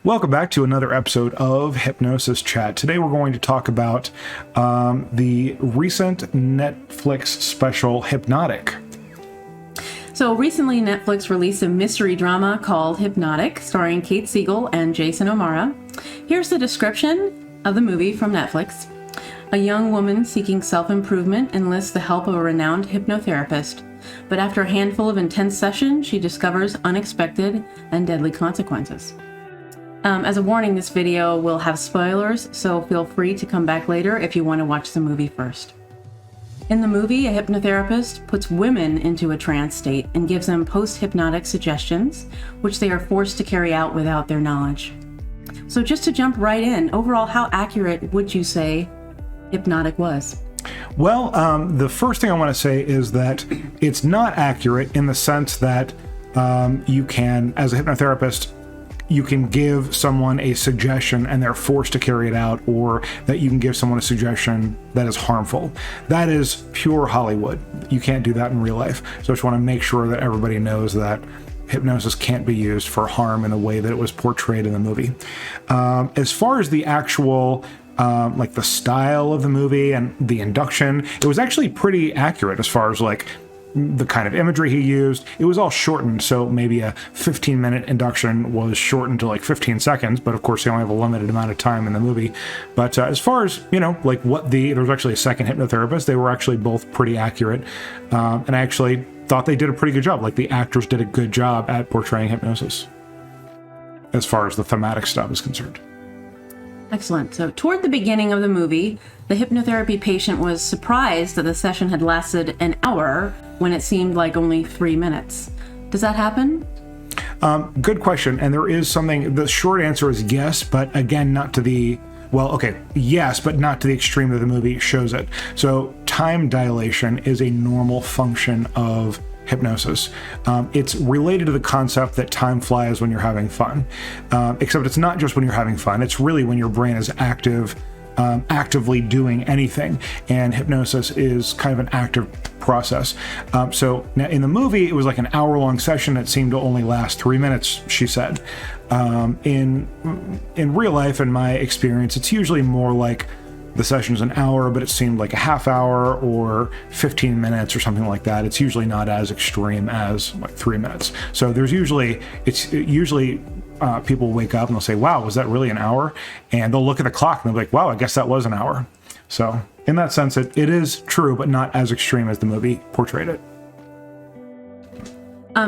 Welcome back to another episode of Hypnosis Chat. Today we're going to talk about the recent Netflix special, Hypnotic. So recently Netflix released a mystery drama called Hypnotic, starring Kate Siegel and Jason O'Mara. Here's the description of the movie from Netflix. A young woman seeking self-improvement enlists the help of a renowned hypnotherapist, but after a handful of intense sessions, she discovers unexpected and deadly consequences. As a warning, this video will have spoilers, so feel free to come back later if you want to watch the movie first. In the movie, a hypnotherapist puts women into a trance state and gives them post-hypnotic suggestions, which they are forced to carry out without their knowledge. So just to jump right in, overall, how accurate would you say Hypnotic was? Well, the first thing I want to say is that it's not accurate in the sense that you can, as a hypnotherapist, you can give someone a suggestion and they're forced to carry it out, or that you can give someone a suggestion that is harmful. That is pure Hollywood. You can't do that in real life. So I just want to make sure that everybody knows that hypnosis can't be used for harm in the way that it was portrayed in the movie. As far as the actual like the style of the movie and the induction, it was actually pretty accurate as far as like the kind of imagery he used. It was all shortened, so maybe a 15-minute induction was shortened to like 15 seconds, but of course they only have a limited amount of time in the movie. But as far as, you know, like there was actually a second hypnotherapist, they were actually both pretty accurate, and I actually thought they did a pretty good job. Like the actors did a good job at portraying hypnosis as far as the thematic stuff is concerned. Excellent. So toward the beginning of the movie, the hypnotherapy patient was surprised that the session had lasted an hour when it seemed like only 3 minutes. Does that happen? Good question. And there is something, the short answer is yes, but again, not to the, well, okay, yes, but not to the extreme that the movie shows it. So time dilation is a normal function of hypnosis. It's related to the concept that time flies when you're having fun, except it's not just when you're having fun. It's really when your brain is actively doing anything, and hypnosis is kind of an active process. So now in the movie, it was like an hour-long session that seemed to only last 3 minutes, she said. In real life, in my experience, it's usually more like the session's an hour, but it seemed like a half hour or 15 minutes or something like that. It's usually not as extreme as like 3 minutes. So people wake up and they'll say, wow, was that really an hour? And they'll look at the clock and they'll be like, wow, I guess that was an hour. So in that sense, it is true, but not as extreme as the movie portrayed it.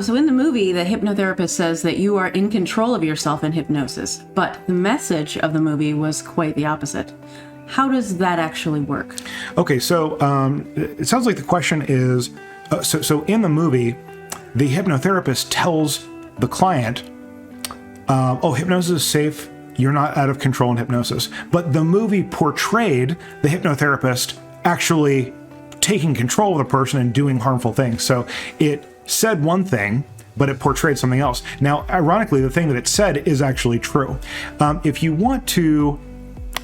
So in the movie, the hypnotherapist says that you are in control of yourself in hypnosis, but the message of the movie was quite the opposite. How does that actually work? Okay, so it sounds like the question is, so in the movie, the hypnotherapist tells the client, hypnosis is safe, you're not out of control in hypnosis. But the movie portrayed the hypnotherapist actually taking control of the person and doing harmful things. So it said one thing, but it portrayed something else. Now, ironically, the thing that it said is actually true. If you want to,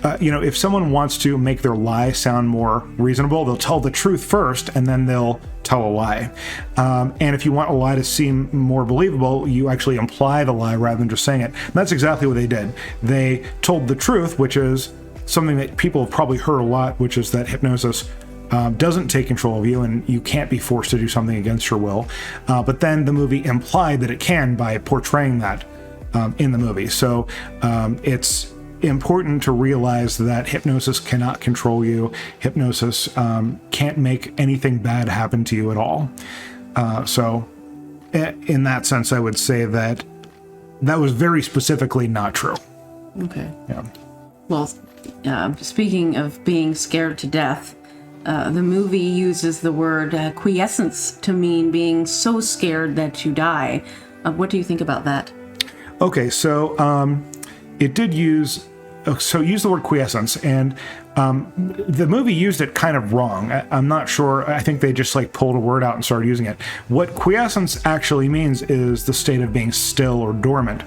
if someone wants to make their lie sound more reasonable, they'll tell the truth first, and then they'll tell a lie. And if you want a lie to seem more believable, you actually imply the lie rather than just saying it. And that's exactly what they did. They told the truth, which is something that people have probably heard a lot, which is that hypnosis doesn't take control of you and you can't be forced to do something against your will. But then the movie implied that it can by portraying that in the movie. So it's important to realize that hypnosis cannot control you. Hypnosis can't make anything bad happen to you at all. So in that sense, I would say that was very specifically not true. Okay. Yeah. Well, speaking of being scared to death, the movie uses the word quiescence to mean being so scared that you die. What do you think about that? Okay, so it did use the word quiescence, and The movie used it kind of wrong. I'm not sure. I think they just like pulled a word out and started using it. What quiescence actually means is the state of being still or dormant.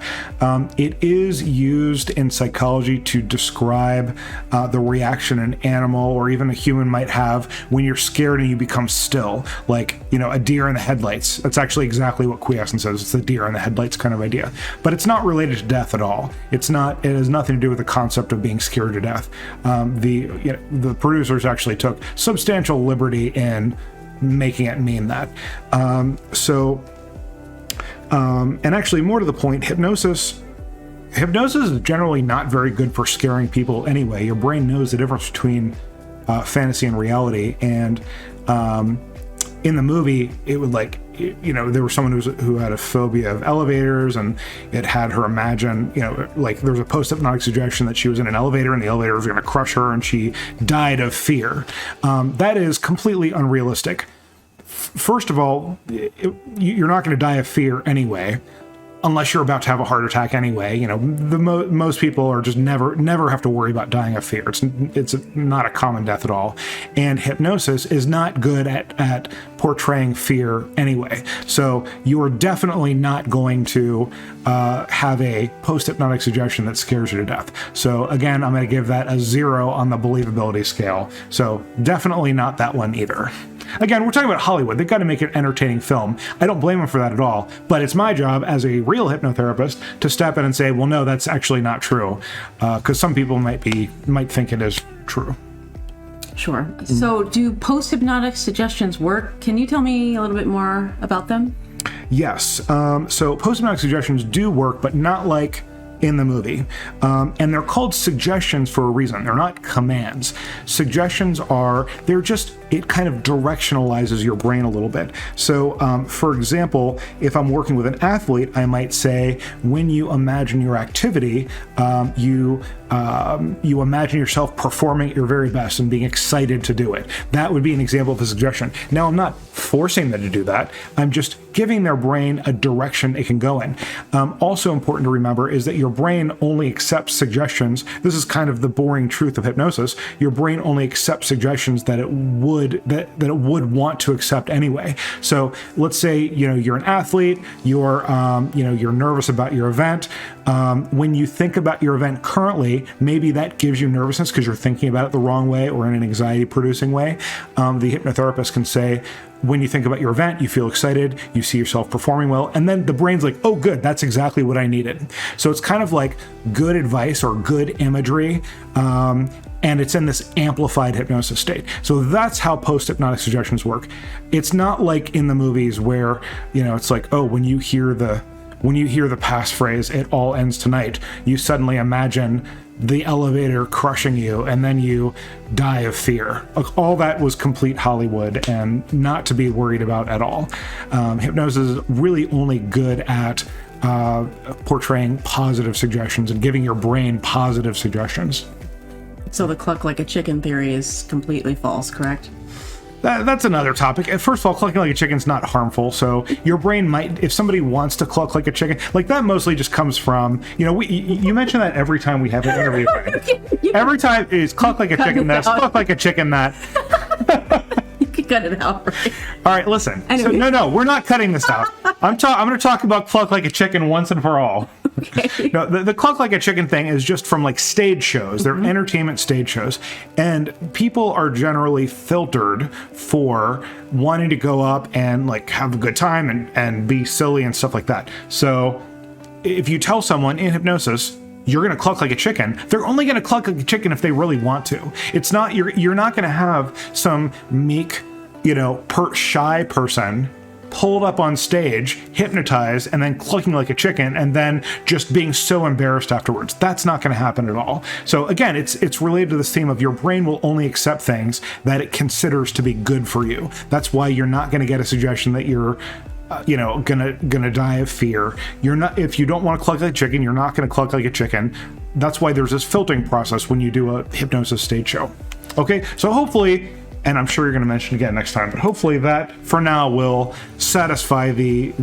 It is used in psychology to describe the reaction an animal or even a human might have when you're scared and you become still, like, you know, a deer in the headlights. That's actually exactly what quiescence is. It's the deer in the headlights kind of idea. But it's not related to death at all. It has nothing to do with the concept of being scared to death. The producers actually took substantial liberty in making it mean that. And actually, more to the point, hypnosis is generally not very good for scaring people anyway. Your brain knows the difference between fantasy and reality. And in the movie, it would like, you know, there was someone who had a phobia of elevators, and it had her imagine, you know, like there was a post-hypnotic suggestion that she was in an elevator and the elevator was going to crush her and she died of fear. That is completely unrealistic. First of all, you're not going to die of fear anyway, unless you're about to have a heart attack anyway. You know, most people are just never have to worry about dying of fear. It's not a common death at all. And hypnosis is not good at portraying fear anyway. So you are definitely not going to have a post-hypnotic suggestion that scares you to death. So again, I'm going to give that a 0 on the believability scale. So definitely not that one either. Again, we're talking about Hollywood. They've got to make an entertaining film. I don't blame them for that at all. But it's my job as a real hypnotherapist to step in and say, well, no, that's actually not true. Because some people might think it is true. Sure. So do post-hypnotic suggestions work? Can you tell me a little bit more about them? Yes. So post-hypnotic suggestions do work, but not like in the movie. And they're called suggestions for a reason. They're not commands. Suggestions it kind of directionalizes your brain a little bit. So, for example, if I'm working with an athlete, I might say, when you imagine your activity, you imagine yourself performing at your very best and being excited to do it. That would be an example of a suggestion. Now, I'm not forcing them to do that. I'm just giving their brain a direction it can go in. Also important to remember is that your brain only accepts suggestions. This is kind of the boring truth of hypnosis. Your brain only accepts suggestions that it would want to accept anyway. So let's say, you know, you're an athlete, you're nervous about your event. When you think about your event currently, maybe that gives you nervousness because you're thinking about it the wrong way or in an anxiety-producing way. The hypnotherapist can say, when you think about your event, you feel excited, you see yourself performing well, and then the brain's like, oh, good, that's exactly what I needed. So it's kind of like good advice or good imagery, and it's in this amplified hypnosis state. So that's how post-hypnotic suggestions work. It's not like in the movies where, you know, it's like, oh, when you hear the passphrase, "it all ends tonight," you suddenly imagine the elevator crushing you and then you die of fear. All that was complete Hollywood and not to be worried about at all. Hypnosis is really only good at portraying positive suggestions and giving your brain positive suggestions. So the cluck like a chicken theory is completely false, correct? That's another topic. First of all, clucking like a chicken's not harmful. So your brain might, if somebody wants to cluck like a chicken, like that mostly just comes from, you know, you mention that every time we have an interview. Every time is cluck like a chicken this, cluck like a chicken that. You could cut it out, right? All right, listen. So, no, we're not cutting this out. I'm going to talk about cluck like a chicken once and for all. Okay. No, the cluck like a chicken thing is just from like stage shows. They're entertainment stage shows. And people are generally filtered for wanting to go up and like have a good time and be silly and stuff like that. So if you tell someone in hypnosis, you're going to cluck like a chicken, they're only going to cluck like a chicken if they really want to. It's not, you're not going to have some meek, you know, shy person pulled up on stage, hypnotized, and then clucking like a chicken, and then just being so embarrassed afterwards. That's not going to happen at all. So again, it's related to this theme of your brain will only accept things that it considers to be good for you. That's why you're not going to get a suggestion that you're gonna die of fear. You're not, if you don't want to cluck like a chicken, you're not going to cluck like a chicken. That's why there's this filtering process when you do a hypnosis stage show. Okay, so hopefully, and I'm sure you're going to mention again next time, but hopefully that for now will satisfy the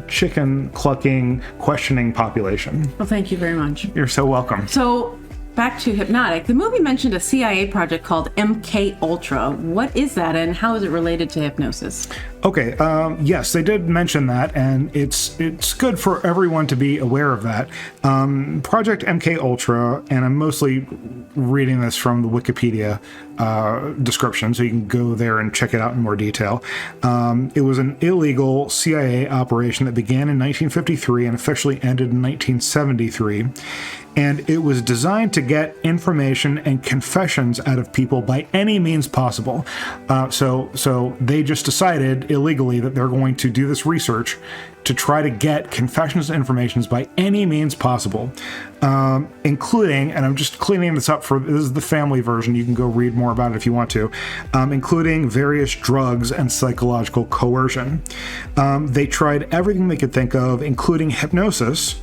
chicken clucking questioning population. Well, thank you very much. You're so welcome. So back to Hypnotic. The movie mentioned a CIA project called MKUltra. What is that, and how is it related to hypnosis? Okay, yes, they did mention that, and it's good for everyone to be aware of that. Project MKUltra, and I'm mostly reading this from the Wikipedia description, so you can go there and check it out in more detail. It was an illegal CIA operation that began in 1953 and officially ended in 1973. And it was designed to get information and confessions out of people by any means possible. So they just decided illegally that they're going to do this research to try to get confessions and informations by any means possible, including, and I'm just cleaning this up this is the family version, you can go read more about it if you want to, including various drugs and psychological coercion. They tried everything they could think of, including hypnosis,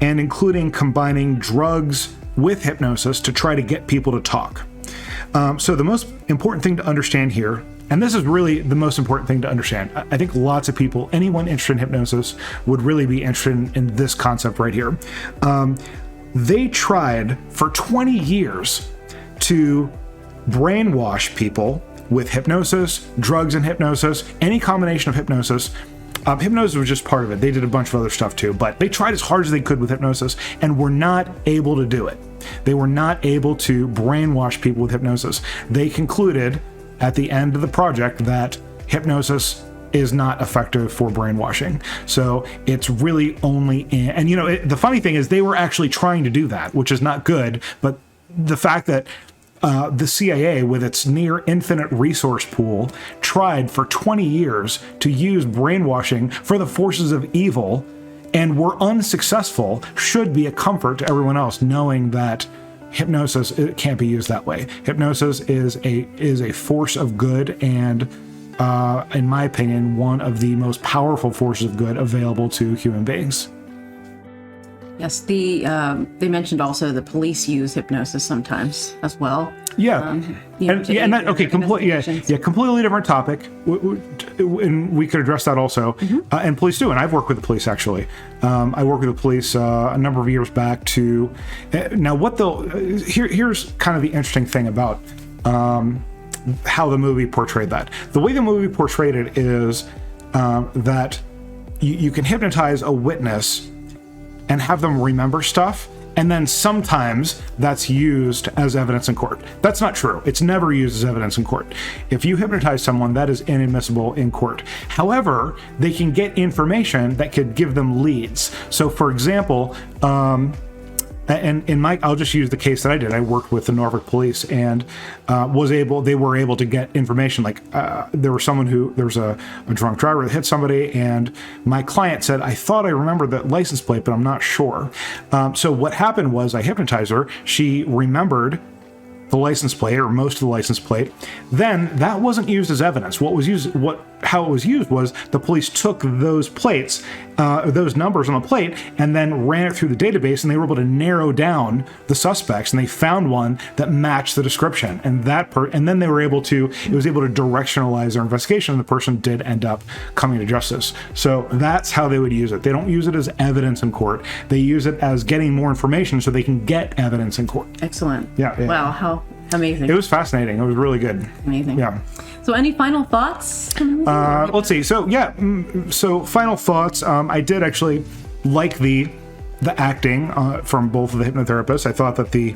and including combining drugs with hypnosis to try to get people to talk. So the most important thing to understand here, and this is really the most important thing to understand, I think lots of people, anyone interested in hypnosis, would really be interested in this concept right here. They tried for 20 years to brainwash people with hypnosis, drugs and hypnosis, any combination of hypnosis. Hypnosis was just part of it. They did a bunch of other stuff too, but they tried as hard as they could with hypnosis and were not able to do it. They were not able to brainwash people with hypnosis. They concluded at the end of the project that hypnosis is not effective for brainwashing. So it's really only and the funny thing is they were actually trying to do that, which is not good, but the fact that the CIA, with its near infinite resource pool, tried for 20 years to use brainwashing for the forces of evil and were unsuccessful should be a comfort to everyone else, knowing that hypnosis, it can't be used that way. Hypnosis is a force of good and, in my opinion, one of the most powerful forces of good available to human beings. Yes, they mentioned also the police use hypnosis sometimes as well. Yeah, completely different topic, and we could address that also. Mm-hmm. And police do, and I've worked with the police actually. I worked with the police a number of years back to. Now, here's kind of the interesting thing about how the movie portrayed that. The way the movie portrayed it is that you can hypnotize a witness and have them remember stuff, and then sometimes that's used as evidence in court. That's not true. It's never used as evidence in court. If you hypnotize someone, that is inadmissible in court. However, they can get information that could give them leads. So for example, I'll just use the case that I did. I worked with the Norfolk police and they were able to get information. Like there was a drunk driver that hit somebody, and my client said, I thought I remembered that license plate, but I'm not sure. So what happened was I hypnotized her. She remembered the license plate, or most of the license plate. Then that wasn't used as evidence. How it was used was the police took those plates, those numbers on the plate, and then ran it through the database, and they were able to narrow down the suspects, and they found one that matched the description. And then it was able to directionalize their investigation, and the person did end up coming to justice. So that's how they would use it. They don't use it as evidence in court. They use it as getting more information so they can get evidence in court. Excellent. Yeah. Wow, how amazing. It was fascinating. It was really good. Amazing. Yeah. So any final thoughts? Let's see. So final thoughts. I did actually like the acting from both of the hypnotherapists. I thought that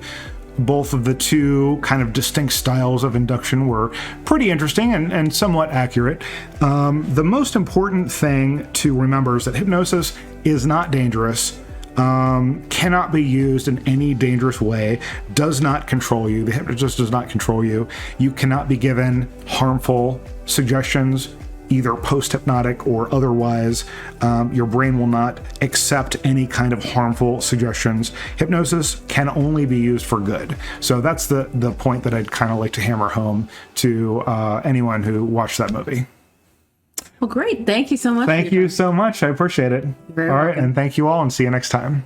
both of the two kind of distinct styles of induction were pretty interesting and somewhat accurate. The most important thing to remember is that hypnosis is not dangerous. Cannot be used in any dangerous way, does not control you. The hypnotist does not control you. You cannot be given harmful suggestions, either post-hypnotic or otherwise. Your brain will not accept any kind of harmful suggestions. Hypnosis can only be used for good. So that's the point that I'd kind of like to hammer home to anyone who watched that movie. Well, great. Thank you so much. Thank you so much. I appreciate it. Very all right. welcome. And thank you all, and see you next time.